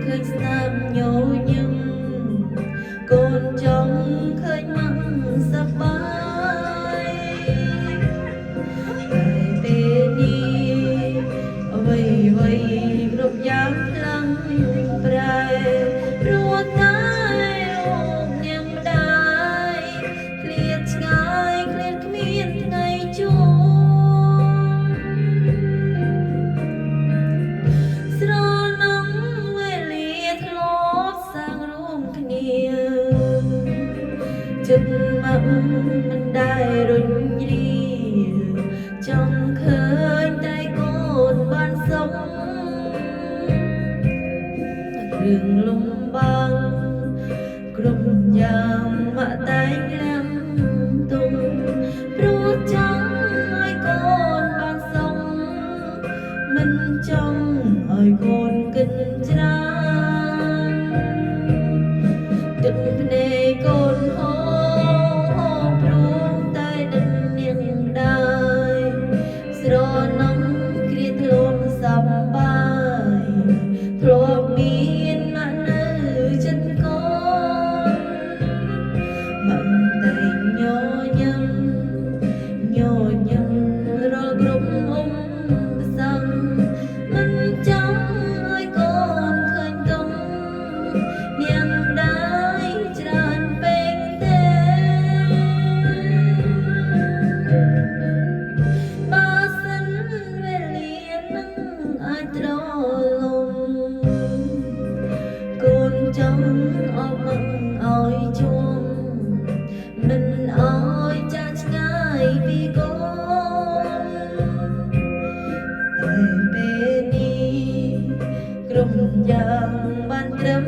ឃើញស្នាមញញឹមកូនចង់ឃើញមកសប្បាយតែពេលនេះអ្វីគ្រប់យ៉ាងខ្លាំងប្រែព្រោះតែលោកញ៉ាំម្ដាយឃ្លាតឆ្ងាយឃ្លាតគ្មានថ្ងៃជួបស្រណងវេលាធ្លាប់សាងរួមគ្នាចិត្តមកមិនដែលរុញរាចង់ឃើញតែកូនបានសុខរឿងលំបាកគ្រប់យ៉ាងមកតែលាំទុំព្រោះចង់ឲ្យកូនបានសុខមិនចង់ឲ្យកូនគិតច្រើនទឹកភ្នែកកូនហូរព្រោះតែដឹកនាងដែរស្រណំគ្រាធ្លាប់សប្បាយធ្លាប់មានមកនៅចិត្តកូនមិនតែញញឹមរាល់គ្រប់អ៊ំផ្សងមិនចង់ឲ្យកូនឃើញទុំនាងដែរច្រើនពេកទេបើសិនវេលានឹងអាចត្រឡប់កូនចង់អបមកឲ្យជួបមិនឲ្យចាស់ឆ្ងាយពីកូនតែពេលនេះគ្រប់យ៉ាងបានត្រឹម